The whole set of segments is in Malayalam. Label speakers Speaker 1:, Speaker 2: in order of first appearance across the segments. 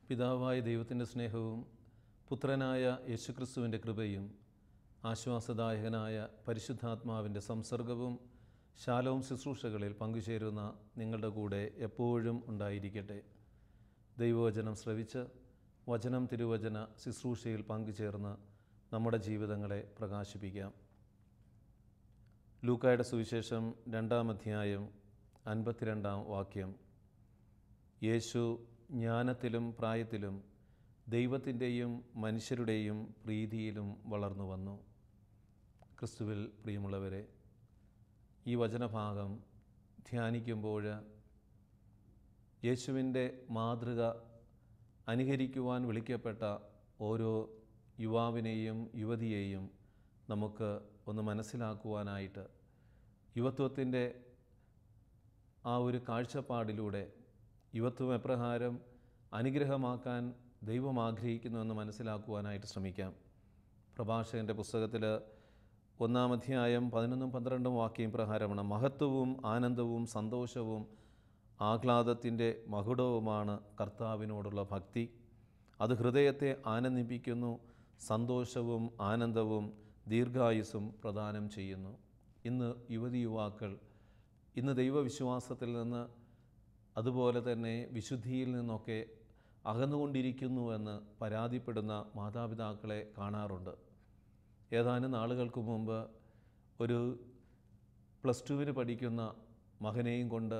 Speaker 1: പിതാവായ ദൈവത്തിൻ്റെ സ്നേഹവും പുത്രനായ യേശുക്രിസ്തുവിൻ്റെ കൃപയും ആശ്വാസദായകനായ പരിശുദ്ധാത്മാവിൻ്റെ സംസർഗവും ശാലോം ശുശ്രൂഷകളിൽ പങ്കുചേരുന്ന നിങ്ങളുടെ കൂടെ എപ്പോഴും ഉണ്ടായിരിക്കട്ടെ. ദൈവവചനം ശ്രവിച്ച് വചനം തിരുവചന ശുശ്രൂഷയിൽ പങ്കുചേർന്ന് നമ്മുടെ ജീവിതങ്ങളെ പ്രകാശിപ്പിക്കാം. ലൂക്കായുടെ സുവിശേഷം 2-ാം അധ്യായം 52-ാം വാക്യം. യേശു ജ്ഞാനത്തിലും പ്രായത്തിലും ദൈവത്തിൻ്റെയും മനുഷ്യരുടെയും പ്രീതിയിലും വളർന്നു വന്നു. ക്രിസ്തുവിൽ പ്രിയമുള്ളവരെ, ഈ വചനഭാഗം ധ്യാനിക്കുമ്പോൾ യേശുവിൻ്റെ മാതൃക അനുകരിക്കുവാൻ വിളിക്കപ്പെട്ട ഓരോ യുവാവിനെയും യുവതിയെയും നമുക്ക് ഒന്ന് മനസ്സിലാക്കുവാനായിട്ട്, യുവത്വത്തിൻ്റെ ആ ഒരു കാഴ്ചപ്പാടിലൂടെ യുവത്വം എപ്രകാരം അനുഗ്രഹമാക്കാൻ ദൈവം ആഗ്രഹിക്കുന്നുവെന്ന് മനസ്സിലാക്കുവാനായിട്ട് ശ്രമിക്കാം. പ്രഭാഷകൻ്റെ പുസ്തകത്തിൽ 1-ാം അധ്യായം 11-12 വാക്യം പ്രകാരമാണ്: മഹത്വവും ആനന്ദവും സന്തോഷവും ആഹ്ലാദത്തിൻ്റെ മകുടവുമാണ് കർത്താവിനോടുള്ള ഭക്തി. അത് ഹൃദയത്തെ ആനന്ദിപ്പിക്കുന്നു, സന്തോഷവും ആനന്ദവും ദീർഘായുസ്സും പ്രദാനം ചെയ്യുന്നു. ഇന്ന് യുവതി യുവാക്കൾ ഇന്ന് ദൈവവിശ്വാസത്തിൽ നിന്ന്, അതുപോലെ തന്നെ വിശുദ്ധിയിൽ നിന്നൊക്കെ അകന്നുകൊണ്ടിരിക്കുന്നുവെന്ന് പരാതിപ്പെടുന്ന മാതാപിതാക്കളെ കാണാറുണ്ട്. ഏതാനും നാളുകൾക്ക് മുമ്പ് ഒരു +2 പഠിക്കുന്ന മകനെയും കൊണ്ട്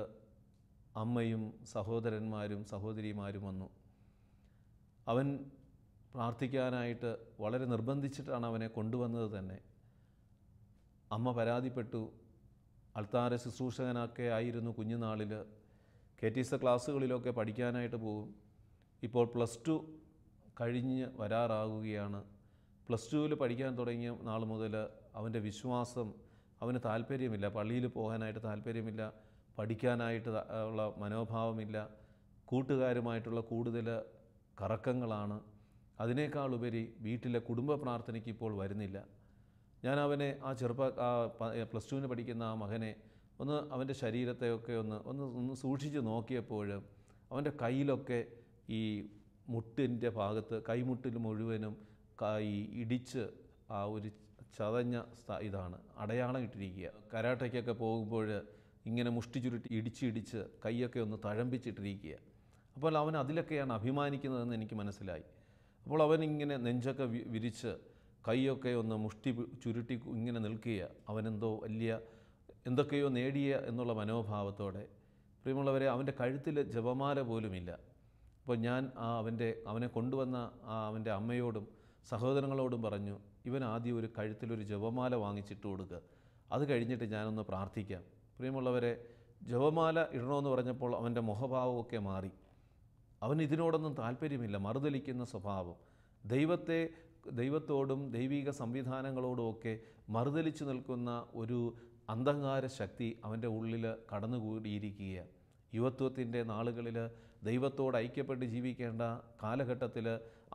Speaker 1: അമ്മയും സഹോദരന്മാരും സഹോദരിമാരും വന്നു. അവൻ പ്രാർത്ഥിക്കാനായിട്ട് വളരെ നിർബന്ധിച്ചിട്ടാണ് അവനെ കൊണ്ടുവന്നത് തന്നെ. അമ്മ പരാതിപ്പെട്ടു. അൾത്താര ശുശ്രൂഷകനൊക്കെ ആയിരുന്നു കുഞ്ഞുനാളിൽ. KTS ക്ലാസ്സുകളിലൊക്കെ പഠിക്കാനായിട്ട് പോകും. ഇപ്പോൾ +2 കഴിഞ്ഞ് വരാറാകുകയാണ്. +2-ൽ പഠിക്കാൻ തുടങ്ങിയ നാൾ മുതൽ അവൻ്റെ വിശ്വാസം, അവന് താല്പര്യമില്ല, പള്ളിയിൽ പോകാനായിട്ട് താല്പര്യമില്ല, പഠിക്കാനായിട്ട് ഉള്ള മനോഭാവമില്ല, കൂട്ടുകാരുമായിട്ടുള്ള കൂടുതൽ കറക്കങ്ങളാണ്. അതിനേക്കാളുപരി വീട്ടിലെ കുടുംബ പ്രാർത്ഥനയ്ക്ക് ഇപ്പോൾ വരുന്നില്ല. ഞാൻ അവനെ +2-ന് പഠിക്കുന്ന ആ മകനെ അവൻ്റെ ശരീരത്തെയൊക്കെ ഒന്ന് സൂക്ഷിച്ച് നോക്കിയപ്പോൾ അവൻ്റെ കയ്യിലൊക്കെ ഈ മുട്ടിൻ്റെ ഭാഗത്ത്, കൈമുട്ടിൽ മുഴുവനും ഇടിച്ച് ആ ഒരു ചതഞ്ഞ ഇതാണ് അടയാളം ഇട്ടിരിക്കുക. കരാട്ടയ്ക്കൊക്കെ പോകുമ്പോൾ ഇങ്ങനെ മുഷ്ടി ചുരുട്ടി ഇടിച്ച് കൈയൊക്കെ ഒന്ന് തഴമ്പിച്ചിട്ടിരിക്കുക. അപ്പോൾ അവൻ അതിലൊക്കെയാണ് അഭിമാനിക്കുന്നതെന്ന് എനിക്ക് മനസ്സിലായി. അപ്പോൾ അവൻ ഇങ്ങനെ നെഞ്ചൊക്കെ വിരിച്ച് കൈയൊക്കെ ഒന്ന് മുഷ്ടി ചുരുട്ടി ഇങ്ങനെ നിൽക്കുക. അവനെന്തോ എന്തൊക്കെയോ നേടിയ എന്നുള്ള മനോഭാവത്തോടെ. പ്രിയമുള്ളവരെ, അവൻ്റെ കഴുത്തിൽ ജപമാല പോലുമില്ല. അപ്പോൾ ഞാൻ അവനെ കൊണ്ടുവന്ന അവൻ്റെ അമ്മയോടും സഹോദരങ്ങളോടും പറഞ്ഞു, ഇവൻ ആദ്യം ഒരു കഴുത്തിലൊരു ജപമാല വാങ്ങിച്ചിട്ട് കൊടുക്കുക, അത് കഴിഞ്ഞിട്ട് ഞാനൊന്ന് പ്രാർത്ഥിക്കാം. പ്രിയമുള്ളവരെ, ജപമാല ഇടണമെന്ന് പറഞ്ഞപ്പോൾ അവൻ്റെ മുഖഭാവമൊക്കെ മാറി. അവൻ ഇതിനോടൊന്നും താല്പര്യമില്ല, മറുതലിക്കുന്ന സ്വഭാവം. ദൈവത്തോടും ദൈവിക സംവിധാനങ്ങളോടുമൊക്കെ മറുതലിച്ചു നിൽക്കുന്ന ഒരു അന്ധകാര ശക്തി അവൻ്റെ ഉള്ളിൽ കടന്നുകൂടിയിരിക്കുകയാണ്. യുവത്വത്തിൻ്റെ നാളുകളിൽ ദൈവത്തോട് ഐക്യപ്പെട്ട് ജീവിക്കേണ്ട കാലഘട്ടത്തിൽ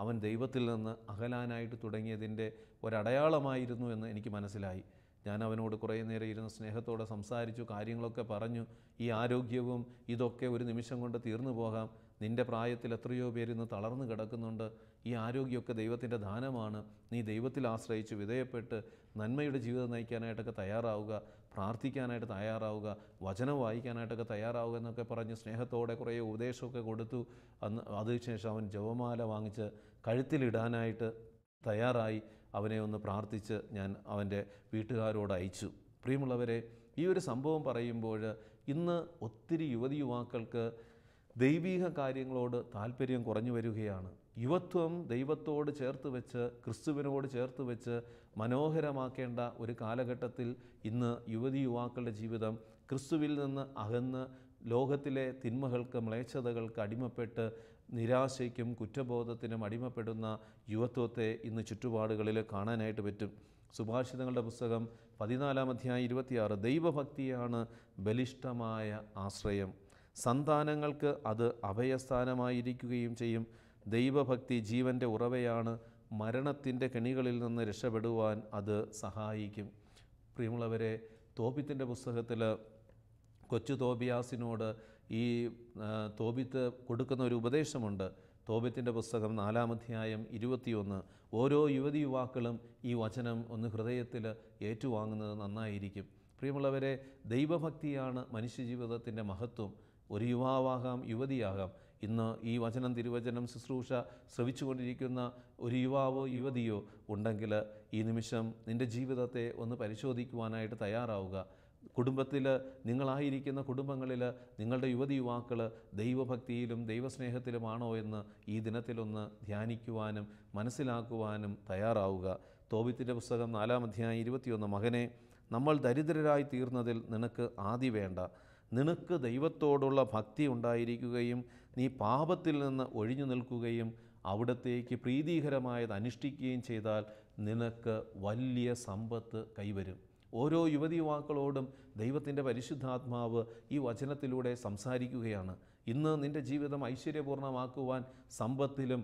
Speaker 1: അവൻ ദൈവത്തിൽ നിന്ന് അകലാനായിട്ട് തുടങ്ങിയതിൻ്റെ ഒരടയാളമായിരുന്നു എന്ന് എനിക്ക് മനസ്സിലായി. ഞാൻ അവനോട് കുറേ നേരം ഇരുന്ന് സ്നേഹത്തോടെ സംസാരിച്ചു, കാര്യങ്ങളൊക്കെ പറഞ്ഞു. ഈ ആരോഗ്യവും ഇതൊക്കെ ഒരു നിമിഷം കൊണ്ട് തീർന്നു പോകാം. നിൻ്റെ പ്രായത്തിൽ എത്രയോ പേരിന്ന് തളർന്നു കിടക്കുന്നുണ്ട്. ഈ ആരോഗ്യമൊക്കെ ദൈവത്തിൻ്റെ ദാനമാണ്. നീ ദൈവത്തിൽ ആശ്രയിച്ച് വിധേയപ്പെട്ട് നന്മയുടെ ജീവിതം നയിക്കാനായിട്ടൊക്കെ തയ്യാറാവുക, പ്രാർത്ഥിക്കാനായിട്ട് തയ്യാറാവുക, വചനം വായിക്കാനായിട്ടൊക്കെ തയ്യാറാവുക എന്നൊക്കെ പറഞ്ഞ് സ്നേഹത്തോടെ കുറേ ഉപദേശമൊക്കെ കൊടുത്തു. അതിനുശേഷം അവൻ ജപമാല വാങ്ങിച്ച് കഴുത്തിലിടാനായിട്ട് തയ്യാറായി. അവനെ ഒന്ന് പ്രാർത്ഥിച്ച് ഞാൻ അവൻ്റെ വീട്ടുകാരോട് അയച്ചു. പ്രിയമുള്ളവരെ, ഈ ഒരു സംഭവം പറയുമ്പോൾ ഇന്ന് ഒത്തിരി യുവതി യുവാക്കൾക്ക് ദൈവീക കാര്യങ്ങളോട് താല്പര്യം കുറഞ്ഞു വരികയാണ്. യുവത്വം ദൈവത്തോട് ചേർത്ത് വെച്ച്, ക്രിസ്തുവിനോട് ചേർത്ത് വെച്ച് മനോഹരമാക്കേണ്ട ഒരു കാലഘട്ടത്തിൽ ഇന്ന് യുവതി യുവാക്കളുടെ ജീവിതം ക്രിസ്തുവിൽ നിന്ന് അകന്ന് ലോകത്തിലെ തിന്മകൾക്ക്, മ്ലേച്ഛതകൾക്ക് അടിമപ്പെട്ട് നിരാശയ്ക്കും കുറ്റബോധത്തിനും അടിമപ്പെടുന്ന യുവത്വത്തെ ഇന്ന് ചുറ്റുപാടുകളിൽ കാണാനായിട്ട് പറ്റും. സുഭാഷിതങ്ങളുടെ പുസ്തകം 14-ാം അധ്യായം 26: ദൈവഭക്തിയാണ് ബലിഷ്ഠമായ ആശ്രയം, സന്താനങ്ങൾക്ക് അത് അഭയസ്ഥാനമായിരിക്കുകയും ചെയ്യും. ദൈവഭക്തി ജീവൻ്റെ ഉറവയാണ്, മരണത്തിൻ്റെ കെണികളിൽ നിന്ന് രക്ഷപ്പെടുവാൻ അത് സഹായിക്കും. പ്രിയമുള്ളവരെ, തോബിത്തിൻ്റെ പുസ്തകത്തിൽ കൊച്ചു തോബിയാസിനോട് ഈ തോബിത്ത് കൊടുക്കുന്ന ഒരു ഉപദേശമുണ്ട്. തോബിത്തിൻ്റെ പുസ്തകം 4-ാം അധ്യായം 21. ഓരോ യുവതി യുവാക്കളും ഈ വചനം ഒന്ന് ഹൃദയത്തിൽ ഏറ്റുവാങ്ങുന്നത് നന്നായിരിക്കും. പ്രിയമുള്ളവരെ, ദൈവഭക്തിയാണ് മനുഷ്യജീവിതത്തിൻ്റെ മഹത്വം. ഒരു യുവാവാകാം, യുവതിയാകാം. ഇന്ന് ഈ വചനം, തിരുവചനം ശുശ്രൂഷ ശ്രവിച്ചുകൊണ്ടിരിക്കുന്ന ഒരു യുവാവോ യുവതിയോ ഉണ്ടെങ്കിൽ ഈ നിമിഷം നിൻ്റെ ജീവിതത്തെ ഒന്ന് പരിശോധിക്കുവാനായിട്ട് തയ്യാറാവുക. കുടുംബത്തിൽ, നിങ്ങളായിരിക്കുന്ന കുടുംബങ്ങളിൽ നിങ്ങളുടെ യുവതി യുവാക്കൾ ദൈവഭക്തിയിലും ദൈവസ്നേഹത്തിലുമാണോ എന്ന് ഈ ദിനത്തിലൊന്ന് ധ്യാനിക്കുവാനും മനസ്സിലാക്കുവാനും തയ്യാറാവുക. തോബിത്തിൻ്റെ പുസ്തകം 4-ാം അധ്യായം 21. മകനെ, നമ്മൾ ദരിദ്രരായി തീർന്നതിൽ നിനക്ക് ആദി വേണ്ട. നിനക്ക് ദൈവത്തോടുള്ള ഭക്തി ഉണ്ടായിരിക്കുകയും നീ പാപത്തിൽ നിന്ന് ഒഴിഞ്ഞു നിൽക്കുകയും അവിടത്തേക്ക് പ്രീതികരമായത് അനുഷ്ഠിക്കുകയും ചെയ്താൽ നിനക്ക് വലിയ സമ്പത്ത് കൈവരും. ഓരോ യുവതി യുവാക്കളോടും ദൈവത്തിൻ്റെ പരിശുദ്ധാത്മാവ് ഈ വചനത്തിലൂടെ സംസാരിക്കുകയാണ്. ഇന്ന് നിൻ്റെ ജീവിതം ഐശ്വര്യപൂർണ്ണമാക്കുവാൻ സമ്പത്തിലും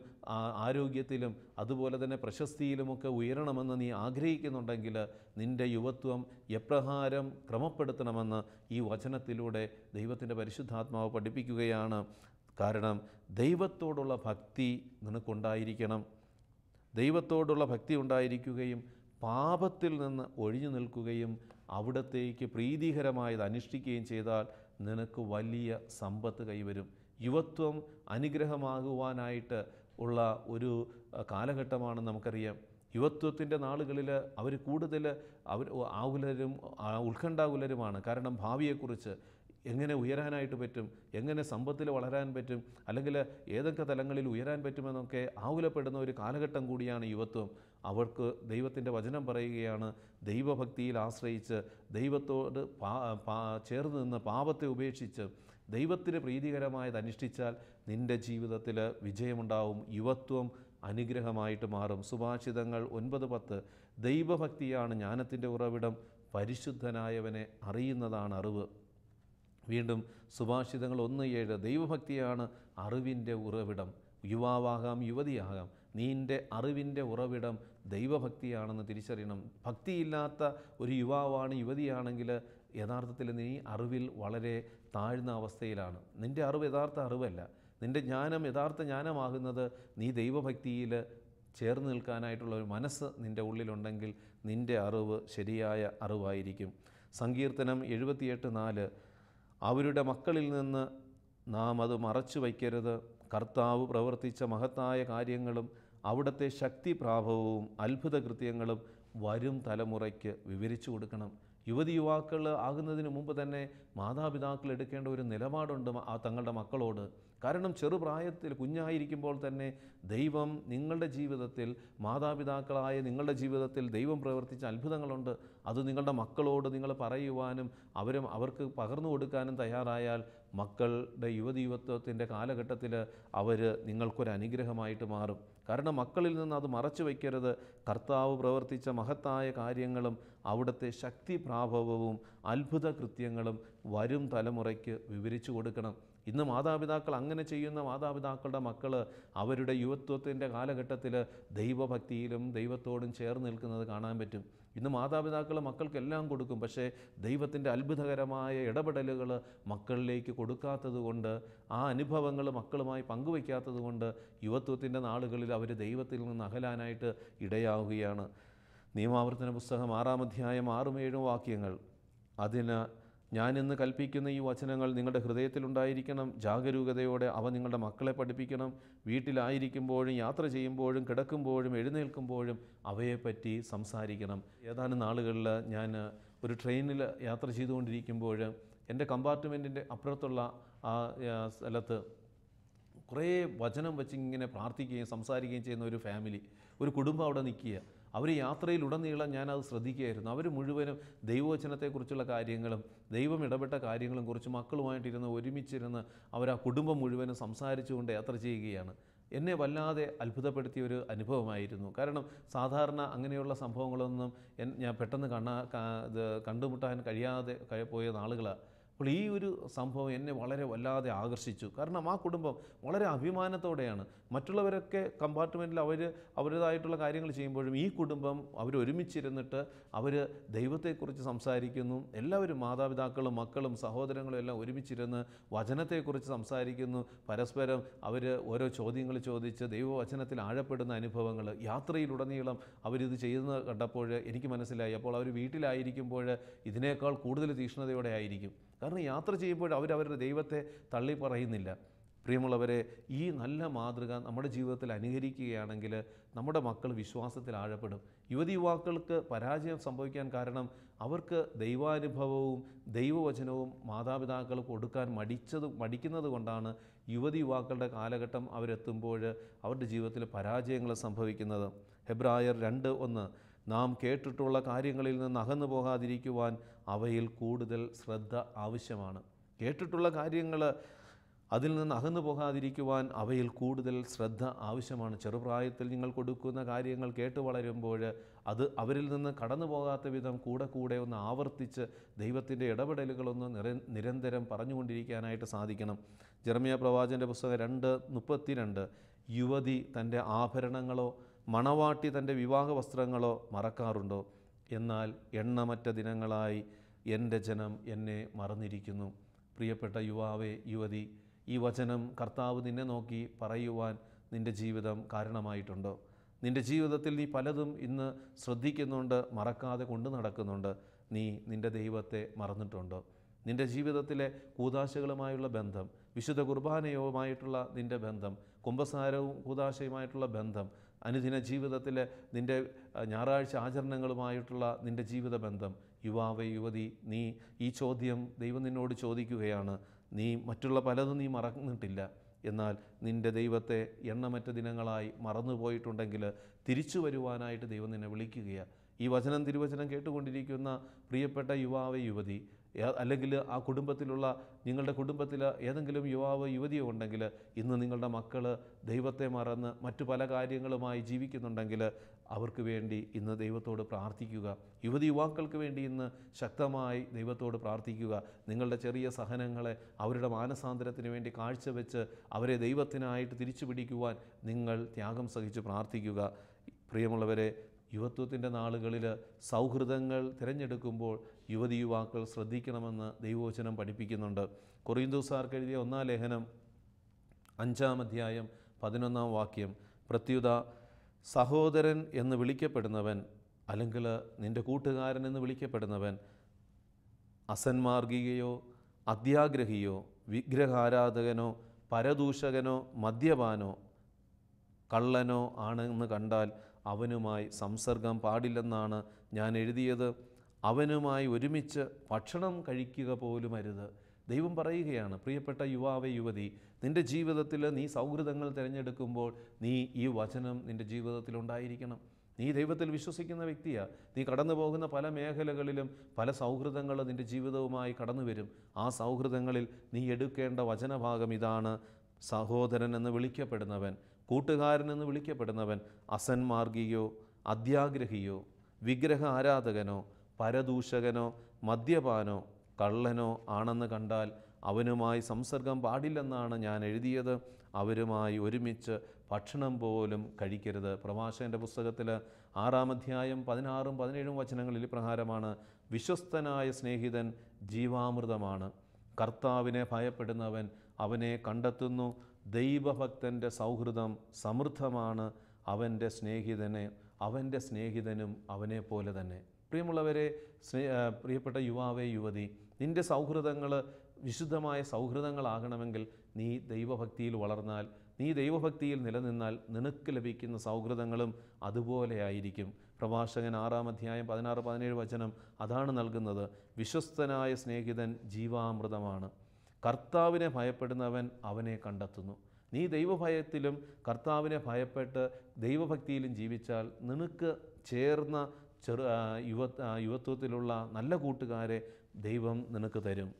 Speaker 1: ആരോഗ്യത്തിലും അതുപോലെ തന്നെ പ്രശസ്തിയിലുമൊക്കെ ഉയരണമെന്ന് നീ ആഗ്രഹിക്കുന്നുണ്ടെങ്കിൽ നിൻ്റെ യുവത്വം എപ്രകാരം ക്രമപ്പെടുത്തണമെന്ന് ഈ വചനത്തിലൂടെ ദൈവത്തിൻ്റെ പരിശുദ്ധാത്മാവ് പഠിപ്പിക്കുകയാണ്. കാരണം ദൈവത്തോടുള്ള ഭക്തി നിനക്കുണ്ടായിരിക്കണം. ദൈവത്തോടുള്ള ഭക്തി ഉണ്ടായിരിക്കുകയും പാപത്തിൽ നിന്ന് ഒഴിഞ്ഞു നിൽക്കുകയും അവിടത്തേക്ക് പ്രീതികരമായത് അനുഷ്ഠിക്കുകയും ചെയ്താൽ നിനക്ക് വലിയ സമ്പത്ത് കൈവരും. യുവത്വം അനുഗ്രഹമാകുവാനായിട്ട് ഉള്ള ഒരു കാലഘട്ടമാണെന്ന് നമുക്കറിയാം. യുവത്വത്തിൻ്റെ നാളുകളിൽ അവർ കൂടുതൽ ആകുലരും ഉത്കണ്ഠാകുലരുമാണ്. കാരണം ഭാവിയെക്കുറിച്ച് എങ്ങനെ ഉയരാനായിട്ട് പറ്റും, എങ്ങനെ സമ്പത്തിൽ വളരാൻ പറ്റും, അല്ലെങ്കിൽ ഏതൊക്കെ തലങ്ങളിൽ ഉയരാൻ പറ്റുമെന്നൊക്കെ ആകുലപ്പെടുന്ന ഒരു കാലഘട്ടം കൂടിയാണ് യുവത്വം. അവർക്ക് ദൈവത്തിൻ്റെ വചനം പറയുകയാണ്, ദൈവഭക്തിയിൽ ആശ്രയിച്ച് ദൈവത്തോട് ചേർന്ന് നിന്ന് പാപത്തെ ഉപേക്ഷിച്ച് ദൈവത്തിന് പ്രീതികരമായത് അനുഷ്ഠിച്ചാൽ നിൻ്റെ ജീവിതത്തിൽ വിജയമുണ്ടാവും. യുവത്വം അനുഗ്രഹമായിട്ട് മാറും. സുഭാഷിതങ്ങൾ 9:10. ദൈവഭക്തിയാണ് ജ്ഞാനത്തിൻ്റെ ഉറവിടം, പരിശുദ്ധനായവനെ അറിയുന്നതാണ് അറിവ്. വീണ്ടും സുഭാഷിതങ്ങൾ 1:7. ദൈവഭക്തിയാണ് അറിവിൻ്റെ ഉറവിടം. യുവാവാകാം, യുവതിയാകാം, നിൻ്റെ അറിവിൻ്റെ ഉറവിടം ദൈവഭക്തിയാണെന്ന് തിരിച്ചറിയണം. ഭക്തിയില്ലാത്ത ഒരു യുവാവാണ്, യുവതിയാണെങ്കിൽ യഥാർത്ഥത്തിൽ നീ അറിവിൽ വളരെ താഴ്ന്ന അവസ്ഥയിലാണ്. നിൻ്റെ അറിവ് യഥാർത്ഥ അറിവല്ല. നിൻ്റെ ജ്ഞാനം യഥാർത്ഥ ജ്ഞാനമാകുന്നത് നീ ദൈവഭക്തിയിൽ ചേർന്ന് നിൽക്കാനായിട്ടുള്ള ഒരു മനസ്സ് നിൻ്റെ ഉള്ളിലുണ്ടെങ്കിൽ നിൻ്റെ അറിവ് ശരിയായ അറിവായിരിക്കും. സങ്കീർത്തനം 78:4. അവരുടെ മക്കളിൽ നിന്ന് നാം അത് മറച്ചു വയ്ക്കരുത്. കർത്താവ് പ്രവർത്തിച്ച മഹത്തായ കാര്യങ്ങളും അവിടുത്തെ ശക്തിപ്രാഭവവും അത്ഭുത കൃത്യങ്ങളും വരും തലമുറയ്ക്ക് വിവരിച്ചു കൊടുക്കണം. യുവതി യുവാക്കൾ ആകുന്നതിന് മുമ്പ് തന്നെ മാതാപിതാക്കൾ എടുക്കേണ്ട ഒരു നിലപാടുണ്ട് തങ്ങളുടെ മക്കളോട്. കാരണം ചെറുപ്രായത്തിൽ കുഞ്ഞായിരിക്കുമ്പോൾ തന്നെ ദൈവം നിങ്ങളുടെ ജീവിതത്തിൽ, മാതാപിതാക്കളായ നിങ്ങളുടെ ജീവിതത്തിൽ ദൈവം പ്രവർത്തിച്ച അത്ഭുതങ്ങളുണ്ട്. അത് നിങ്ങളുടെ മക്കളോട് നിങ്ങൾ പറയുവാനും അവർക്ക് പകർന്നു കൊടുക്കാനും തയ്യാറായാൽ മക്കളുടെ യുവതീവത്വത്തിൻ്റെ കാലഘട്ടത്തിൽ അവർ നിങ്ങൾക്കൊരു അനുഗ്രഹമായിട്ട് മാറും. കാരണം മക്കളിൽ നിന്ന് അത് മറച്ചു വയ്ക്കരുത്. കർത്താവ് പ്രവർത്തിച്ച മഹത്തായ കാര്യങ്ങളും അവിടുത്തെ ശക്തിപ്രാഭവവും അത്ഭുത കൃത്യങ്ങളും വരും തലമുറയ്ക്ക് വിവരിച്ചു കൊടുക്കണം. ഇന്ന് മാതാപിതാക്കൾ അങ്ങനെ ചെയ്യുന്ന മാതാപിതാക്കളുടെ മക്കൾ അവരുടെ യുവത്വത്തിൻ്റെ കാലഘട്ടത്തിൽ ദൈവഭക്തിയിലും ദൈവത്തോടും ചേർന്ന് നിൽക്കുന്നത് കാണാൻ പറ്റും. ഇന്ന് മാതാപിതാക്കൾ മക്കൾക്കെല്ലാം കൊടുക്കും, പക്ഷേ ദൈവത്തിൻ്റെ അത്ഭുതകരമായ ഇടപെടലുകൾ മക്കളിലേക്ക് കൊടുക്കാത്തത് കൊണ്ട്, ആ അനുഭവങ്ങൾ മക്കളുമായി പങ്കുവയ്ക്കാത്തത് കൊണ്ട് യുവത്വത്തിൻ്റെ നാളുകളിൽ അവർ ദൈവത്തിൽ നിന്ന് അകലാനായിട്ട് ഇടയാവുകയാണ്. നിയമാവർത്തന പുസ്തകം 6-ാം അധ്യായം 6-7 വാക്യങ്ങൾ. അതിന് ഞാനിന്ന് കൽപ്പിക്കുന്ന ഈ വചനങ്ങൾ നിങ്ങളുടെ ഹൃദയത്തിലുണ്ടായിരിക്കണം. ജാഗരൂകതയോടെ അവ നിങ്ങളുടെ മക്കളെ പഠിപ്പിക്കണം. വീട്ടിലായിരിക്കുമ്പോഴും യാത്ര ചെയ്യുമ്പോഴും കിടക്കുമ്പോഴും എഴുന്നേൽക്കുമ്പോഴും അവയെപ്പറ്റി സംസാരിക്കണം. ഏതാനും നാളുകളിൽ ഞാൻ ഒരു ട്രെയിനിൽ യാത്ര ചെയ്തുകൊണ്ടിരിക്കുമ്പോൾ എൻ്റെ കമ്പാർട്ട്മെൻറ്റിൻ്റെ അപ്പുറത്തുള്ള ആ സ്ഥലത്ത് കുറേ വചനം വെച്ച് ഇങ്ങനെ പ്രാർത്ഥിക്കുകയും സംസാരിക്കുകയും ചെയ്യുന്ന ഒരു ഫാമിലി, ഒരു കുടുംബം അവിടെ നിൽക്കുക. അവർ യാത്രയിലുടനീളം ഞാനത് ശ്രദ്ധിക്കുകയായിരുന്നു. അവർ മുഴുവനും ദൈവവചനത്തെക്കുറിച്ചുള്ള കാര്യങ്ങളും ദൈവം ഇടപെട്ട കാര്യങ്ങളും കുറിച്ച് മക്കളുമായിട്ടിരുന്ന് ഒരുമിച്ചിരുന്ന് അവർ ആ കുടുംബം മുഴുവനും സംസാരിച്ചുകൊണ്ട് യാത്ര ചെയ്യുകയാണ്. എന്നെ വല്ലാതെ അത്ഭുതപ്പെടുത്തിയ ഒരു അനുഭവമായിരുന്നു. കാരണം സാധാരണ അങ്ങനെയുള്ള സംഭവങ്ങളൊന്നും ഞാൻ പെട്ടെന്ന് കണ്ടുമുട്ടാൻ കഴിയാതെ പോയ നാളുകളാണ്. അപ്പോൾ ഈ ഒരു സംഭവം എന്നെ വളരെ വല്ലാതെ ആകർഷിച്ചു. കാരണം ആ കുടുംബം വളരെ അഭിമാനത്തോടെയാണ്. മറ്റുള്ളവരൊക്കെ കമ്പാർട്ട്മെൻറ്റിൽ അവരുടേതായിട്ടുള്ള കാര്യങ്ങൾ ചെയ്യുമ്പോഴും ഈ കുടുംബം ഒരുമിച്ചിരുന്നിട്ട് അവർ ദൈവത്തെക്കുറിച്ച് സംസാരിക്കുന്നു. എല്ലാവരും മാതാപിതാക്കളും മക്കളും സഹോദരങ്ങളും എല്ലാം ഒരുമിച്ചിരുന്ന് വചനത്തെക്കുറിച്ച് സംസാരിക്കുന്നു. പരസ്പരം അവർ ഓരോ ചോദ്യങ്ങൾ ചോദിച്ച് ദൈവവചനത്തിൽ ആഴപ്പെടുന്ന അനുഭവങ്ങൾ യാത്രയിലുടനീളം അവരിത് ചെയ്യുന്നത് കണ്ടപ്പോൾ എനിക്ക് മനസ്സിലായി. അപ്പോൾ അവർ വീട്ടിലായിരിക്കുമ്പോൾ ഇതിനേക്കാൾ കൂടുതൽ തീക്ഷ്ണതയോടെ ആയിരിക്കും. കാരണം യാത്ര ചെയ്യുമ്പോൾ അവരവരുടെ ദൈവത്തെ തള്ളി പറയുന്നില്ല. പ്രിയമുള്ളവരെ, ഈ നല്ല മാതൃക നമ്മുടെ ജീവിതത്തിൽ അനുകരിക്കുകയാണെങ്കിൽ നമ്മുടെ മക്കൾ വിശ്വാസത്തിൽ ആഴപ്പെടും. യുവതിയുവാക്കൾക്ക് പരാജയം സംഭവിക്കാൻ കാരണം അവർക്ക് ദൈവാനുഭവവും ദൈവവചനവും മാതാപിതാക്കൾ കൊടുക്കാൻ മടിക്കുന്നത് കൊണ്ടാണ് യുവതിയുവാക്കളുടെ കാലഘട്ടം അവരെത്തുമ്പോൾ അവരുടെ ജീവിതത്തിൽ പരാജയങ്ങൾ സംഭവിക്കുന്നത്. ഹെബ്രായർ 2:1 നാം കേട്ടിട്ടുള്ള കാര്യങ്ങളിൽ നിന്ന് അകന്നു പോകാതിരിക്കുവാൻ അവയിൽ കൂടുതൽ ശ്രദ്ധ ആവശ്യമാണ്. കേട്ടിട്ടുള്ള കാര്യങ്ങൾ അതിൽ നിന്ന് അകന്നു പോകാതിരിക്കുവാൻ അവയിൽ കൂടുതൽ ശ്രദ്ധ ആവശ്യമാണ്. ചെറുപ്രായത്തിൽ നിങ്ങൾ കൊടുക്കുന്ന കാര്യങ്ങൾ കേട്ട് വളരുമ്പോൾ അത് അവരിൽ നിന്ന് കടന്നു പോകാത്ത വിധം കൂടെ ഒന്ന് ആവർത്തിച്ച് ദൈവത്തിൻ്റെ ഇടപെടലുകളൊന്ന് നിരന്തരം പറഞ്ഞുകൊണ്ടിരിക്കാനായിട്ട് സാധിക്കണം. ജെറമ്യാ പ്രവാചകൻ്റെ പുസ്തകം 2:32 യുവതി തൻ്റെ ആഭരണങ്ങളോ മണവാട്ടി തൻ്റെ വിവാഹ വസ്ത്രങ്ങളോ മറക്കാറുണ്ടോ? എന്നാൽ എണ്ണമറ്റ ദിനങ്ങളായി എൻ്റെ ജനം എന്നെ മറന്നിരിക്കുന്നു. പ്രിയപ്പെട്ട യുവാവേ, യുവതി, ഈ വചനം കർത്താവ് നിന്നെ നോക്കി പറയുവാൻ നിൻ്റെ ജീവിതം കാരണമായിട്ടുണ്ടോ? നിൻ്റെ ജീവിതത്തിൽ നീ പലതും ഇന്ന് ശ്രദ്ധിക്കുന്നുണ്ട്, മറക്കാതെ കൊണ്ടു നടക്കുന്നുണ്ട്. നീ നിൻ്റെ ദൈവത്തെ മറന്നിട്ടുണ്ടോ? നിൻ്റെ ജീവിതത്തിലെ കൂദാശകളുമായുള്ള ബന്ധം, വിശുദ്ധ കുർബാനയുമായിട്ടുള്ള നിൻ്റെ ബന്ധം, കുമ്പസാരവും കൂദാശയുമായിട്ടുള്ള ബന്ധം, അനുദിന ജീവിതത്തിലെ നിൻ്റെ ഞായറാഴ്ച ആചരണങ്ങളുമായിട്ടുള്ള നിൻ്റെ ജീവിത ബന്ധം. യുവാവേ, യുവതി, നീ ഈ ചോദ്യം ദൈവം നിന്നോട് ചോദിക്കുകയാണ്. നീ മറ്റുള്ള പലതും നീ മറന്നിട്ടില്ല. എന്നാൽ നിൻ്റെ ദൈവത്തെ എണ്ണമറ്റ ദിനങ്ങളായി മറന്നുപോയിട്ടുണ്ടെങ്കിൽ തിരിച്ചു വരുവാനായിട്ട് ദൈവം നിന്നെ വിളിക്കുകയാണ്. ഈ തിരുവചനം കേട്ടുകൊണ്ടിരിക്കുന്ന പ്രിയപ്പെട്ട യുവാവേ, യുവതി, അല്ലെങ്കിൽ ആ കുടുംബത്തിലുള്ള നിങ്ങളുടെ കുടുംബത്തിൽ ഏതെങ്കിലും യുവാവ് യുവതിയോ ഉണ്ടെങ്കിൽ ഇന്ന് നിങ്ങളുടെ മക്കൾ ദൈവത്തെ മറന്ന് മറ്റു പല കാര്യങ്ങളുമായി ജീവിക്കുന്നുണ്ടെങ്കിൽ അവർക്ക് വേണ്ടി ഇന്ന് ദൈവത്തോട് പ്രാർത്ഥിക്കുക. യുവാക്കൾക്ക് വേണ്ടി ഇന്ന് ശക്തമായി ദൈവത്തോട് പ്രാർത്ഥിക്കുക. നിങ്ങളുടെ ചെറിയ സഹനങ്ങളെ അവരുടെ മാനസാന്തരത്തിന് വേണ്ടി കാഴ്ചവെച്ച് അവരെ ദൈവത്തിനായിട്ട് തിരിച്ചു പിടിക്കുവാൻ നിങ്ങൾ ത്യാഗം സഹിച്ച് പ്രാർത്ഥിക്കുക. പ്രിയമുള്ളവരെ, യുവത്വത്തിൻ്റെ നാളുകളിൽ സൗഹൃദങ്ങൾ തിരഞ്ഞെടുക്കുമ്പോൾ യുവാക്കൾ ശ്രദ്ധിക്കണമെന്ന് ദൈവവചനം പഠിപ്പിക്കുന്നുണ്ട്. കൊറിന്തോസാർക്ക് എഴുതിയ 1-ാം ലേഖനം 5-ാം അധ്യായം 11-ാം വാക്യം, പ്രത്യുത സഹോദരൻ എന്ന് വിളിക്കപ്പെടുന്നവൻ അല്ലെങ്കിൽ നിൻ്റെ കൂട്ടുകാരൻ എന്ന് വിളിക്കപ്പെടുന്നവൻ അസന്മാർഗികയോ അത്യാഗ്രഹിയോ വിഗ്രഹാരാധകനോ പരദൂഷകനോ മദ്യപാനോ കള്ളനോ ആണെന്ന് കണ്ടാൽ അവനുമായി സംസർഗം പാടില്ലെന്നാണ് ഞാൻ എഴുതിയത്. അവനുമായി ഒരുമിച്ച് ഭക്ഷണം കഴിക്കുക പോലും അരുത്. ദൈവം പറയുകയാണ്, പ്രിയപ്പെട്ട യുവാവേ, യുവതി, നിൻ്റെ ജീവിതത്തിൽ നീ സൗഹൃദങ്ങൾ തിരഞ്ഞെടുക്കുമ്പോൾ നീ ഈ വചനം നിൻ്റെ ജീവിതത്തിൽ ഉണ്ടായിരിക്കണം. നീ ദൈവത്തിൽ വിശ്വസിക്കുന്ന വ്യക്തിയാണ്. നീ കടന്നു പോകുന്ന പല മേഖലകളിലും പല സൗഹൃദങ്ങൾ നിൻ്റെ ജീവിതവുമായി കടന്നു വരും. ആ സൗഹൃദങ്ങളിൽ നീ എടുക്കേണ്ട വചനഭാഗം ഇതാണ്: സഹോദരൻ എന്ന് വിളിക്കപ്പെടുന്നവൻ, കൂട്ടുകാരൻ എന്ന് വിളിക്കപ്പെടുന്നവൻ അസന്മാർഗിയോ അത്യാഗ്രഹിയോ വിഗ്രഹ ആരാധകനോ പരദൂഷകനോ മദ്യപാനോ കള്ളനോ ആണെന്ന് കണ്ടാൽ അവനുമായി സംസർഗം പാടില്ലെന്നാണ് ഞാൻ എഴുതിയത്. അവരുമായി ഒരുമിച്ച് ഭക്ഷണം പോലും കഴിക്കരുത്. പ്രഭാഷകൻ്റെ പുസ്തകത്തിൽ 6-ാം അധ്യായം 16-ഉം 17-ഉം വചനങ്ങളിൽ പ്രകാരമാണ്: വിശ്വസ്തനായ സ്നേഹിതൻ ജീവാമൃതമാണ്, കർത്താവിനെ ഭയപ്പെടുന്നവൻ അവനെ കണ്ടെത്തുന്നു, ദൈവഭക്തൻ്റെ സൗഹൃദം സമൃദ്ധമാണ്, അവൻ്റെ സ്നേഹിതനും അവനെ പോലെ തന്നെ. പ്രിയമുള്ളവരെ, പ്രിയപ്പെട്ട യുവാവേ, യുവതി, നിൻ്റെ സൗഹൃദങ്ങൾ വിശുദ്ധമായ സൗഹൃദങ്ങളാകണമെങ്കിൽ നീ ദൈവഭക്തിയിൽ വളർന്നാൽ, നീ ദൈവഭക്തിയിൽ നിലനിന്നാൽ നിനക്ക് ലഭിക്കുന്ന സൗഹൃദങ്ങളും അതുപോലെ ആയിരിക്കും. പ്രഭാഷകൻ 6-ാം അധ്യായം 16-17 വചനം അതാണ് നൽകുന്നത്. വിശ്വസ്തനായ സ്നേഹിതൻ ജീവാമൃതമാണ്, കർത്താവിനെ ഭയപ്പെടുന്നവൻ അവനെ കണ്ടെത്തുന്നു. നീ ദൈവഭയത്തിലും കർത്താവിനെ ഭയപ്പെട്ട് ദൈവഭക്തിയിലും ജീവിച്ചാൽ നിനക്ക് ചേർന്ന യുവത്വത്തിലുള്ള നല്ല കൂട്ടുകാരെ ദൈവം നിനക്ക് തരും.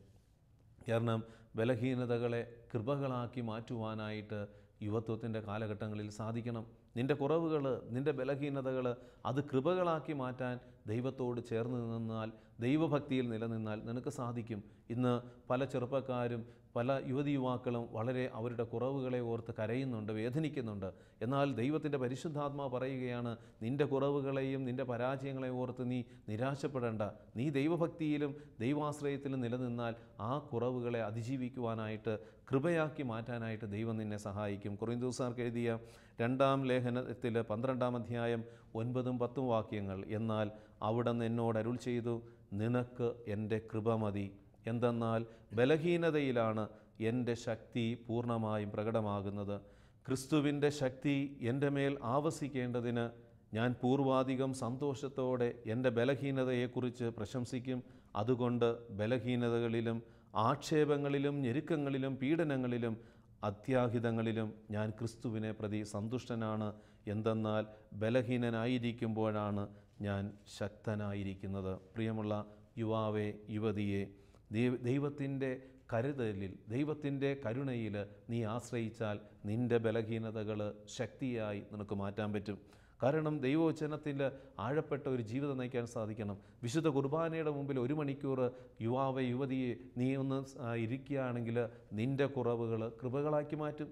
Speaker 1: കാരണം ബലഹീനതകളെ കൃപകളാക്കി മാറ്റുവാനായിട്ട് യുവത്വത്തിൻ്റെ കാലഘട്ടങ്ങളിൽ സാധിക്കണം. നിൻ്റെ കുറവുകൾ, നിൻ്റെ ബലഹീനതകൾ അത് കൃപകളാക്കി മാറ്റാൻ ദൈവത്തോട് ചേർന്ന് നിന്നാൽ, ദൈവഭക്തിയിൽ നിലനിന്നാൽ നിനക്ക് സാധിക്കും. ഇന്ന് പല ചെറുപ്പക്കാരും പല യുവതിയുവാക്കളും വളരെ അവരുടെ കുറവുകളെ ഓർത്ത് കരയുന്നുണ്ട്, വേദനിക്കുന്നുണ്ട്. എന്നാൽ ദൈവത്തിൻ്റെ പരിശുദ്ധാത്മാവ് പറയുകയാണ്, നിൻ്റെ കുറവുകളെയും നിൻ്റെ പരാജയങ്ങളെയും ഓർത്ത് നീ നിരാശപ്പെടേണ്ട. നീ ദൈവഭക്തിയിലും ദൈവാശ്രയത്തിലും നിലനിന്നാൽ ആ കുറവുകളെ അതിജീവിക്കുവാനായിട്ട്, കൃപയാക്കി മാറ്റാനായിട്ട് ദൈവം നിന്നെ സഹായിക്കും. കൊറിന്തോസ്യർക്ക് എഴുതിയ 2-ാം ലേഖനത്തിൽ 12-ാം അധ്യായം 9-10 വാക്യങ്ങൾ, എന്നാൽ അവിടുന്ന് എന്നോട് അരുൾ ചെയ്തു, നിനക്ക് എൻ്റെ കൃപ മതി. എന്തെന്നാൽ ബലഹീനതയിലാണ് എൻ്റെ ശക്തി പൂർണ്ണമായും പ്രകടമാകുന്നത്. ക്രിസ്തുവിൻ്റെ ശക്തി എൻ്റെ മേൽ ആവസിക്കേണ്ടതിന് ഞാൻ പൂർവാധികം സന്തോഷത്തോടെ എൻ്റെ ബലഹീനതയെക്കുറിച്ച് പ്രശംസിക്കും. അതുകൊണ്ട് ബലഹീനതകളിലും ആക്ഷേപങ്ങളിലും ഞെരുക്കങ്ങളിലും പീഡനങ്ങളിലും അത്യാഹിതങ്ങളിലും ഞാൻ ക്രിസ്തുവിനെ പ്രതി സന്തുഷ്ടനാണ്. എന്തെന്നാൽ ബലഹീനനായിരിക്കുമ്പോഴാണ് ഞാൻ ശക്തനായിരിക്കുന്നത്. പ്രിയമുള്ള യുവാവേ, യുവതിയെ, ദൈവത്തിൻ്റെ കരുതലിൽ, ദൈവത്തിൻ്റെ കരുണയിൽ നീ ആശ്രയിച്ചാൽ നിൻ്റെ ബലഹീനതകൾ ശക്തിയായി നിനക്ക് മാറ്റാൻ പറ്റും. കാരണം ദൈവവചനത്തിൽ ആഴപ്പെട്ട ഒരു ജീവിതം നയിക്കാൻ സാധിക്കണം. വിശുദ്ധ കുർബാനയുടെ മുമ്പിൽ 1 മണിക്കൂർ യുവാവെ, യുവതിയെ നീ ഒന്ന് ഇരിക്കുകയാണെങ്കിൽ നിൻ്റെ കുറവുകൾ കൃപകളാക്കി മാറ്റും,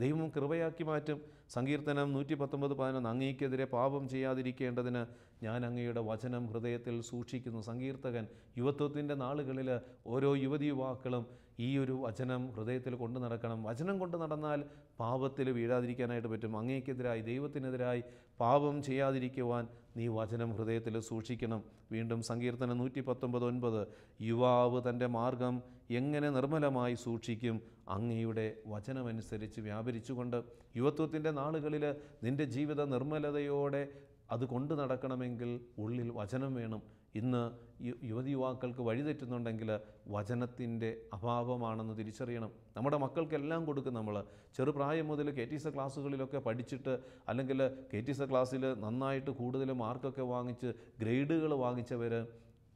Speaker 1: ദൈവം കൃപയാക്കി മാറ്റും. സങ്കീർത്തനം 119:11, അങ്ങേക്കെതിരെ പാപം ചെയ്യാതിരിക്കേണ്ടതിന് ഞാൻ അങ്ങയുടെ വചനം ഹൃദയത്തിൽ സൂക്ഷിക്കുന്നു. സങ്കീർത്തകൻ യുവത്വത്തിൻ്റെ നാളുകളിൽ ഓരോ യുവതി യുവാക്കളും ഈ ഒരു വചനം ഹൃദയത്തിൽ കൊണ്ടു നടക്കണം. വചനം കൊണ്ട് നടന്നാൽ പാപത്തിൽ വീഴാതിരിക്കാനായിട്ട് പറ്റും. അങ്ങേക്കെതിരായി, ദൈവത്തിനെതിരായി പാപം ചെയ്യാതിരിക്കുവാൻ നീ വചനം ഹൃദയത്തിൽ സൂക്ഷിക്കണം. വീണ്ടും സങ്കീർത്തനം 119:9, യുവാവ് തൻ്റെ മാർഗം എങ്ങനെ നിർമ്മലമായി സൂക്ഷിക്കും, അങ്ങയുടെ വചനമനുസരിച്ച് വ്യാപരിച്ചുകൊണ്ട്. യുവത്വത്തിൻ്റെ നാളുകളിൽ നിൻ്റെ ജീവിത നിർമ്മലതയോടെ അത് കൊണ്ടു നടക്കണമെങ്കിൽ ഉള്ളിൽ വചനം വേണം. ഇന്ന് യുവതി യുവാക്കൾക്ക് വഴിതെറ്റുന്നുണ്ടെങ്കിൽ വചനത്തിൻ്റെ അഭാവമാണെന്ന് തിരിച്ചറിയണം. നമ്മുടെ മക്കൾക്കെല്ലാം കൊടുക്കും. നമ്മൾ ചെറുപ്രായം മുതൽ KTS ക്ലാസ്സുകളിലൊക്കെ പഠിച്ചിട്ട്, അല്ലെങ്കിൽ KTS ക്ലാസ്സിൽ നന്നായിട്ട് കൂടുതൽ മാർക്കൊക്കെ വാങ്ങിച്ച് ഗ്രേഡുകൾ വാങ്ങിച്ചവർ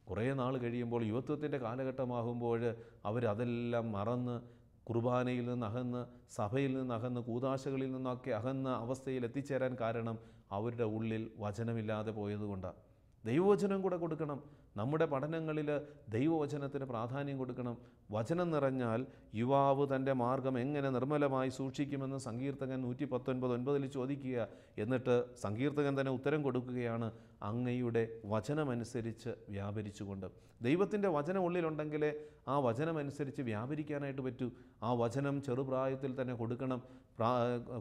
Speaker 1: കുറേ നാൾ കഴിയുമ്പോൾ, യുവത്വത്തിൻ്റെ കാലഘട്ടമാകുമ്പോൾ അവരതെല്ലാം മറന്ന് കുർബാനയിൽ നിന്ന് അകന്ന്, സഭയിൽ നിന്ന് അകന്ന്, കൂതാശകളിൽ നിന്നൊക്കെ അകന്ന അവസ്ഥയിൽ എത്തിച്ചേരാൻ കാരണം അവരുടെ ഉള്ളിൽ വചനമില്ലാതെ പോയതുകൊണ്ടാണ്. ദൈവവചനം കൂടെ കൊടുക്കണം. നമ്മുടെ പഠനങ്ങളിൽ ദൈവവചനത്തിന് പ്രാധാന്യം കൊടുക്കണം. വചനം നിറഞ്ഞാൽ യുവാവ് തൻ്റെ മാർഗം എങ്ങനെ നിർമ്മലമായി സൂക്ഷിക്കുമെന്ന് സങ്കീർത്തകൻ 119:9 ചോദിക്കുക. എന്നിട്ട് സങ്കീർത്തകൻ തന്നെ ഉത്തരം കൊടുക്കുകയാണ്, അങ്ങയുടെ വചനമനുസരിച്ച് വ്യാപരിച്ചുകൊണ്ട്. ദൈവത്തിൻ്റെ വചനം ഉള്ളിലുണ്ടെങ്കിലേ ആ വചനമനുസരിച്ച് വ്യാപരിക്കാനായിട്ട് പറ്റൂ. ആ വചനം ചെറുപ്രായത്തിൽ തന്നെ കൊടുക്കണം.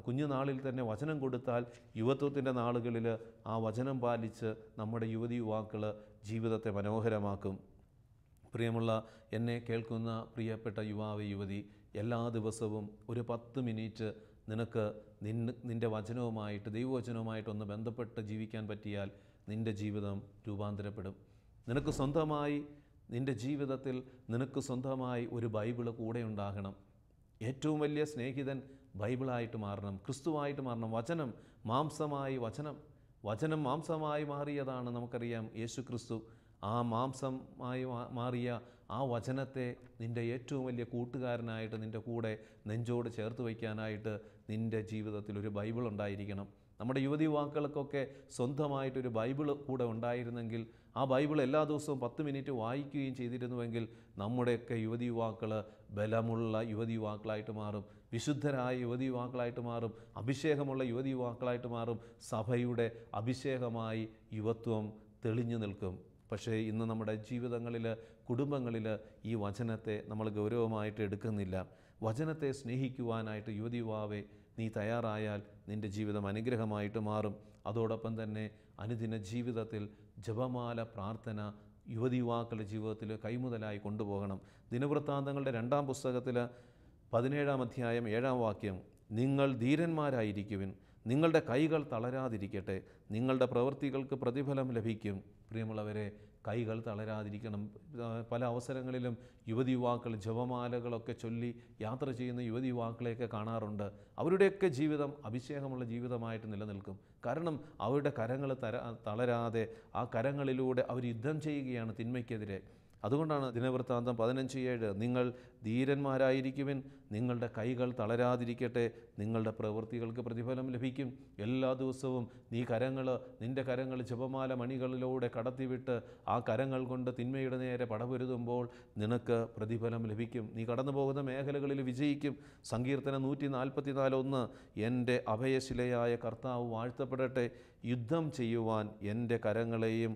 Speaker 1: കുഞ്ഞുനാളിൽ തന്നെ വചനം കൊടുത്താൽ യുവത്വത്തിൻ്റെ നാളുകളിൽ ആ വചനം പാലിച്ച് നമ്മുടെ യുവതി യുവാക്കൾ ജീവിതത്തെ മനോഹരമാക്കും. പ്രിയമുള്ള എന്നെ കേൾക്കുന്ന പ്രിയപ്പെട്ട യുവാവ്, യുവതി, എല്ലാ ദിവസവും ഒരു 10 മിനിറ്റ് നിനക്ക് നിൻ്റെ വചനവുമായിട്ട്, ദൈവവചനവുമായിട്ടൊന്ന് ബന്ധപ്പെട്ട് ജീവിക്കാൻ പറ്റിയാൽ നിൻ്റെ ജീവിതം രൂപാന്തരപ്പെടും. നിനക്ക് സ്വന്തമായി, നിൻ്റെ ജീവിതത്തിൽ നിനക്ക് സ്വന്തമായി ഒരു ബൈബിള് കൂടെ ഉണ്ടാകണം. ഏറ്റവും വലിയ സ്നേഹിതൻ ബൈബിളായിട്ട് മാറണം, ക്രിസ്തുവായിട്ട് മാറണം. വചനം മാംസമായി മാറിയതാണ് നമുക്കറിയാം യേശു ക്രിസ്തു. ആ മാംസമായി മാറിയ ആ വചനത്തെ നിൻ്റെ ഏറ്റവും വലിയ കൂട്ടുകാരനായിട്ട് നിൻ്റെ കൂടെ നെഞ്ചോട് ചേർത്ത് വയ്ക്കാനായിട്ട് നിൻ്റെ ജീവിതത്തിൽ ഒരു ബൈബിൾ ഉണ്ടായിരിക്കണം. നമ്മുടെ യുവതി യുവാക്കൾക്കൊക്കെ സ്വന്തമായിട്ടൊരു ബൈബിൾ കൂടെ ഉണ്ടായിരുന്നെങ്കിൽ, ആ ബൈബിൾ എല്ലാ ദിവസവും 10 മിനിറ്റ് വായിക്കുകയും ചെയ്തിരുന്നുവെങ്കിൽ നമ്മുടെയൊക്കെ യുവതി യുവാക്കൾ ബലമുള്ള യുവതി യുവാക്കളായിട്ട് മാറും, വിശുദ്ധരായ യുവതി യുവാക്കളായിട്ട് മാറും, അഭിഷേകമുള്ള യുവതി യുവാക്കളായിട്ട് മാറും. സഭയുടെ അഭിഷേകമായി യുവത്വം തെളിഞ്ഞു നിൽക്കും. പക്ഷേ ഇന്ന് നമ്മുടെ ജീവിതങ്ങളിൽ, കുടുംബങ്ങളിൽ ഈ വചനത്തെ നമ്മൾ ഗൗരവമായിട്ട് എടുക്കുന്നില്ല. വചനത്തെ സ്നേഹിക്കുവാനായിട്ട് യുവതി യുവാവെ നീ തയ്യാറായാൽ നിൻ്റെ ജീവിതം അനുഗ്രഹമായിട്ട് മാറും. അതോടൊപ്പം തന്നെ അനുദിന ജീവിതത്തിൽ ജപമാല പ്രാർത്ഥന യുവതി യുവാക്കളുടെ ജീവിതത്തിൽ കൈമുതലായി കൊണ്ടുപോകണം. ദിനവൃത്താന്തങ്ങളുടെ 2-ാം പുസ്തകത്തിൽ 17-ാം അധ്യായം 7-ാം വാക്യം, നിങ്ങൾ ധീരന്മാരായിരിക്കുവിൻ, നിങ്ങളുടെ കൈകൾ തളരാതിരിക്കട്ടെ, നിങ്ങളുടെ പ്രവൃത്തികൾക്ക് പ്രതിഫലം ലഭിക്കും. പ്രിയമുള്ളവരെ, കൈകൾ തളരാതിരിക്കണം. പല അവസരങ്ങളിലും യുവതി യുവാക്കൾ ജപമാലകളൊക്കെ ചൊല്ലി യാത്ര ചെയ്യുന്ന യുവതി യുവാക്കളെയൊക്കെ കാണാറുണ്ട്. അവരുടെയൊക്കെ ജീവിതം അഭിഷേകമുള്ള ജീവിതമായിട്ട് നിലനിൽക്കും. കാരണം അവരുടെ കരങ്ങൾ തളരാതെ ആ കരങ്ങളിലൂടെ അവർ യുദ്ധം ചെയ്യുകയാണ് തിന്മയ്ക്കെതിരെ. അതുകൊണ്ടാണ് ദിനവൃത്താന്തം 15:7 നിങ്ങൾ ധീരന്മാരായിരിക്കുവിൻ, നിങ്ങളുടെ കൈകൾ തളരാതിരിക്കട്ടെ, നിങ്ങളുടെ പ്രവൃത്തികൾക്ക് പ്രതിഫലം ലഭിക്കും. എല്ലാ ദിവസവും നിന്റെ കരങ്ങൾ ജപമാല മണികളിലൂടെ കടത്തിവിട്ട് ആ കരങ്ങൾ കൊണ്ട് തിന്മയുടെ നേരെ പടപൊരുതുമ്പോൾ നിനക്ക് പ്രതിഫലം ലഭിക്കും. നീ കടന്നു പോകുന്ന മേഖലകളിൽ വിജയിക്കും. സങ്കീർത്തനം 144:1 എൻ്റെ അഭയശിലയായ കർത്താവ് വാഴ്ത്തപ്പെടട്ടെ. യുദ്ധം ചെയ്യുവാൻ എൻ്റെ കരങ്ങളെയും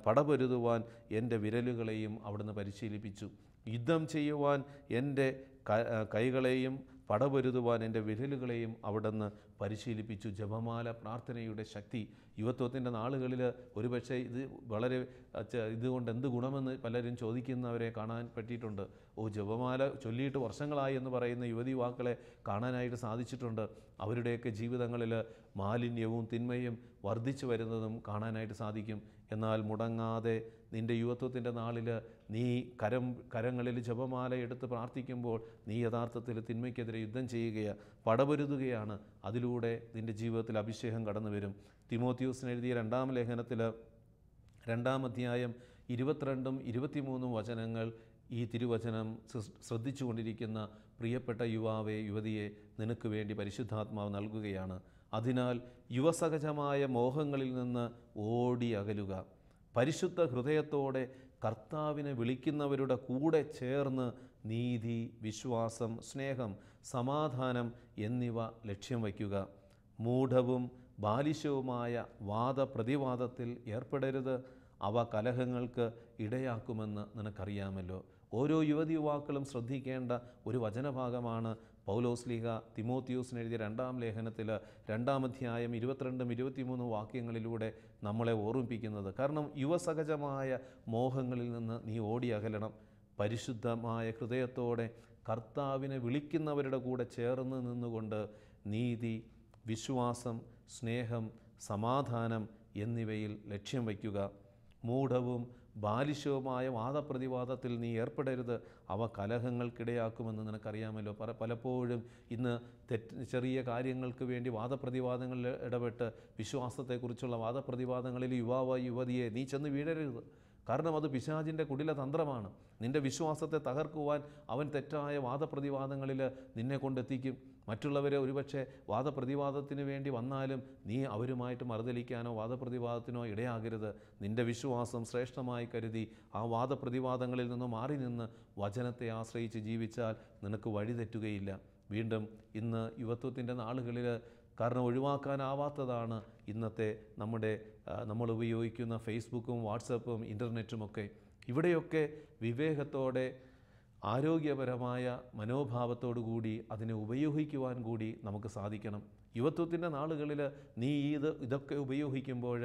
Speaker 1: പടപൊരുതുവാൻ എൻ്റെ വിരലുകളെയും അവിടുന്ന് പരിശീലിപ്പിച്ചു. യുദ്ധം ചെയ്യുവാൻ എൻ്റെ കൈകളെയും പടപൊരുതുവാൻ എൻ്റെ വിരലുകളെയും അവിടുന്ന് പരിശീലിപ്പിച്ചു. ജപമാല പ്രാർത്ഥനയുടെ ശക്തി യുവത്വത്തിൻ്റെ നാളുകളിൽ ഒരുപക്ഷെ ഇതുകൊണ്ട് എന്ത് ഗുണമെന്ന് പലരും ചോദിക്കുന്നവരെ കാണാൻ പറ്റിയിട്ടുണ്ട്. ജപമാല ചൊല്ലിയിട്ട് വർഷങ്ങളായി എന്ന് പറയുന്ന യുവതി യുവാക്കളെ കാണാനായിട്ട് സാധിച്ചിട്ടുണ്ട്. അവരുടെയൊക്കെ ജീവിതങ്ങളിൽ മാലിന്യവും തിന്മയും വർദ്ധിച്ചു വരുന്നതും കാണാനായിട്ട് സാധിക്കും. എന്നാൽ മുടങ്ങാതെ നിൻ്റെ യുവത്വത്തിൻ്റെ നാളിൽ നീ കരങ്ങളിൽ ജപമാല എടുത്ത് പ്രാർത്ഥിക്കുമ്പോൾ നീ യഥാർത്ഥത്തിൽ തിന്മയ്ക്കെതിരെ യുദ്ധം ചെയ്യുകയാണ്, പടപൊരുതുകയാണ്. അതിലൂടെ നിൻ്റെ ജീവിതത്തിൽ അഭിഷേകം കടന്നു വരും. തിമോത്തിയോസിന് എഴുതിയ 2-ാം ലേഖനത്തിൽ 2-ാം അധ്യായം 22 23 വചനങ്ങൾ ഈ തിരുവചനം ശ്രദ്ധിച്ചു കൊണ്ടിരിക്കുന്ന പ്രിയപ്പെട്ട യുവാവേ, യുവതിയെ, നിനക്ക് വേണ്ടി പരിശുദ്ധാത്മാവ് നൽകുകയാണ്. അതിനാൽ യുവസഹജമായ മോഹങ്ങളിൽ നിന്ന് ഓടി അകലുക. പരിശുദ്ധ ഹൃദയത്തോടെ കർത്താവിനെ വിളിക്കുന്നവരുടെ കൂടെ ചേർന്ന് നീതി, വിശ്വാസം, സ്നേഹം, സമാധാനം എന്നിവ ലക്ഷ്യം വയ്ക്കുക. മൂഢവും ബാലിശവുമായ വാദപ്രതിവാദത്തിൽ ഏർപ്പെടരുത്. അവ കലഹങ്ങൾക്ക് ഇടയാക്കുമെന്ന് നിനക്കറിയാമല്ലോ. ഓരോ യുവതി യുവാക്കളും ശ്രദ്ധിക്കേണ്ട ഒരു വചനഭാഗമാണ് പൗലോസ്ലീഹ തിമോത്തിയോസിന് എഴുതിയ 2-ാം ലേഖനത്തിൽ 2-ാം അധ്യായം 22 23 വാക്യങ്ങളിലൂടെ നമ്മളെ ഓർമ്മിപ്പിക്കുന്നത്. കാരണം യുവസഹജമായ മോഹങ്ങളിൽ നിന്ന് നീ ഓടി അകലണം. പരിശുദ്ധമായ ഹൃദയത്തോടെ കർത്താവിനെ വിളിക്കുന്നവരുടെ കൂടെ ചേർന്ന് നിന്നുകൊണ്ട് നീതി, വിശ്വാസം, സ്നേഹം, സമാധാനം എന്നിവയിൽ ലക്ഷ്യം വയ്ക്കുക. മൂഢവും ബാലിശവുമായ വാദപ്രതിവാദത്തിൽ നീ ഏർപ്പെടരുത്. അവ കലഹങ്ങൾക്കിടയാക്കുമെന്ന് നിനക്കറിയാമല്ലോ. പലപ്പോഴും ഇന്ന് ചെറിയ കാര്യങ്ങൾക്ക് വേണ്ടി വാദപ്രതിവാദങ്ങളിൽ ഇടപെട്ട് വിശ്വാസത്തെക്കുറിച്ചുള്ള വാദപ്രതിവാദങ്ങളിൽ യുവതിയെ നീ ചെന്ന് വീഴരുത്. കാരണം അത് പിശാചിൻ്റെ കുടില തന്ത്രമാണ്. നിൻ്റെ വിശ്വാസത്തെ തകർക്കുവാൻ അവൻ തെറ്റായ വാദപ്രതിവാദങ്ങളിൽ നിന്നെ കൊണ്ടെത്തിക്കും. മറ്റുള്ളവരെ ഒരുപക്ഷെ വാദപ്രതിവാദത്തിന് വേണ്ടി വന്നാലും നീ അവരുമായിട്ട് മറുതലിക്കാനോ വാദപ്രതിവാദത്തിനോ ഇടയാകരുത്. നിൻ്റെ വിശ്വാസം ശ്രേഷ്ഠമായി കരുതി ആ വാദപ്രതിവാദങ്ങളിൽ നിന്ന് മാറി നിന്ന് വചനത്തെ ആശ്രയിച്ച് ജീവിച്ചാൽ നിനക്ക് വഴിതെറ്റുകയില്ല. വീണ്ടും ഇന്ന് യുവത്വത്തിൻ്റെ നാളുകളിൽ കാരണം ഒഴിവാക്കാനാവാത്തതാണ് ഇന്നത്തെ നമ്മൾ ഉപയോഗിക്കുന്ന ഫേസ്ബുക്കും വാട്സപ്പും ഇൻ്റർനെറ്റുമൊക്കെ. ഇവിടെയൊക്കെ വിവേകത്തോടെ ആരോഗ്യപരമായ മനോഭാവത്തോടു കൂടി അതിനെ ഉപയോഗിക്കുവാൻ കൂടി നമുക്ക് സാധിക്കണം. യുവത്വത്തിൻ്റെ നാളുകളിൽ നീ ഇതൊക്കെ ഉപയോഗിക്കുമ്പോൾ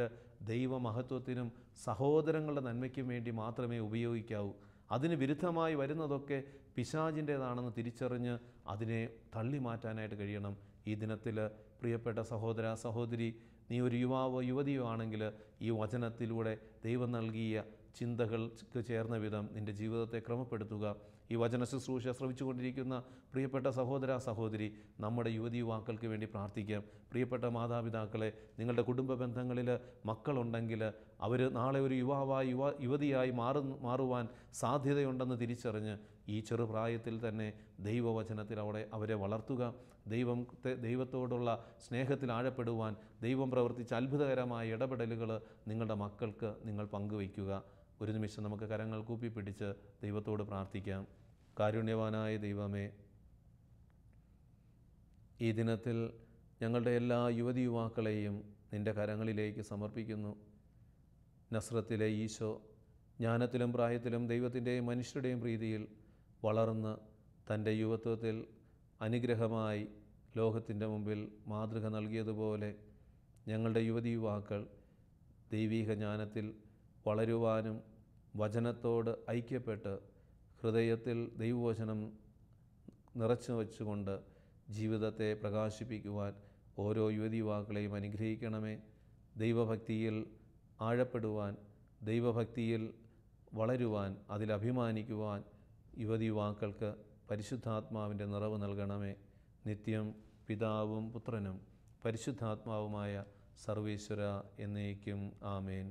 Speaker 1: ദൈവമഹത്വത്തിനും സഹോദരങ്ങളുടെ നന്മയ്ക്കും വേണ്ടി മാത്രമേ ഉപയോഗിക്കാവൂ. അതിന് വിരുദ്ധമായി വരുന്നതൊക്കെ പിശാചിൻ്റേതാണെന്ന് തിരിച്ചറിഞ്ഞ് അതിനെ തള്ളി മാറ്റാനായിട്ട് കഴിയണം. ഈ ദിനത്തിൽ പ്രിയപ്പെട്ട സഹോദര സഹോദരി, നീ ഒരു യുവാവോ യുവതിയോ ആണെങ്കിൽ ഈ വചനത്തിലൂടെ ദൈവം നൽകിയ ചിന്തകൾക്ക് ചേർന്ന വിധം നിൻ്റെ ജീവിതത്തെ ക്രമപ്പെടുത്തുക. ഈ വചന ശുശ്രൂഷ ശ്രവിച്ചുകൊണ്ടിരിക്കുന്ന പ്രിയപ്പെട്ട സഹോദര സഹോദരി, നമ്മുടെ യുവതി യുവാക്കൾക്ക് വേണ്ടി പ്രാർത്ഥിക്കാം. പ്രിയപ്പെട്ട മാതാപിതാക്കളെ, നിങ്ങളുടെ കുടുംബ ബന്ധങ്ങളിൽ മക്കളുണ്ടെങ്കിൽ അവർ നാളെ ഒരു യുവതിയായി മാറുവാൻ സാധ്യതയുണ്ടെന്ന് തിരിച്ചറിഞ്ഞ് ഈ ചെറുപ്രായത്തിൽ തന്നെ ദൈവവചനത്തിൽ അവരെ വളർത്തുക. ദൈവത്തോടുള്ള സ്നേഹത്തിൽ ആഴപ്പെടുവാൻ ദൈവം പ്രവർത്തിച്ച അത്ഭുതകരമായ ഇടപെടലുകൾ നിങ്ങളുടെ മക്കൾക്ക് നിങ്ങൾ പങ്കുവയ്ക്കുക. ഒരു നിമിഷം നമുക്ക് കരങ്ങൾ കൂപ്പിപ്പിടിച്ച് ദൈവത്തോട് പ്രാർത്ഥിക്കാം. കാരുണ്യവാനായ ദൈവമേ, ഈ ദിനത്തിൽ ഞങ്ങളുടെ എല്ലാ യുവതി യുവാക്കളെയും നിൻ്റെ കരങ്ങളിലേക്ക് സമർപ്പിക്കുന്നു. നസ്രത്തിലെ ഈശോ ജ്ഞാനത്തിലും പ്രായത്തിലും ദൈവത്തിൻ്റെയും മനുഷ്യരുടെയും പ്രീതിയിൽ വളർന്ന് തൻ്റെ യുവത്വത്തിൽ അനുഗ്രഹമായി ലോകത്തിൻ്റെ മുമ്പിൽ മാതൃക നൽകിയതുപോലെ ഞങ്ങളുടെ യുവതി യുവാക്കൾ ദൈവീക ജ്ഞാനത്തിൽ വളരുവാനും വചനത്തോട് ഐക്യപ്പെട്ട് ഹൃദയത്തിൽ ദൈവവചനം നിറച്ചു വച്ചുകൊണ്ട് ജീവിതത്തെ പ്രകാശിപ്പിക്കുവാൻ ഓരോ യുവതി യുവാക്കളെയും അനുഗ്രഹിക്കണമേ. ദൈവഭക്തിയിൽ ആഴപ്പെടുവാൻ, ദൈവഭക്തിയിൽ വളരുവാൻ, അതിലഭിമാനിക്കുവാൻ യുവതി യുവാക്കൾക്ക് പരിശുദ്ധാത്മാവിൻ്റെ നിറവ് നൽകണമേ. നിത്യം പിതാവും പുത്രനും പരിശുദ്ധാത്മാവുമായ സർവേശ്വര എന്നേക്കും ആമേൻ.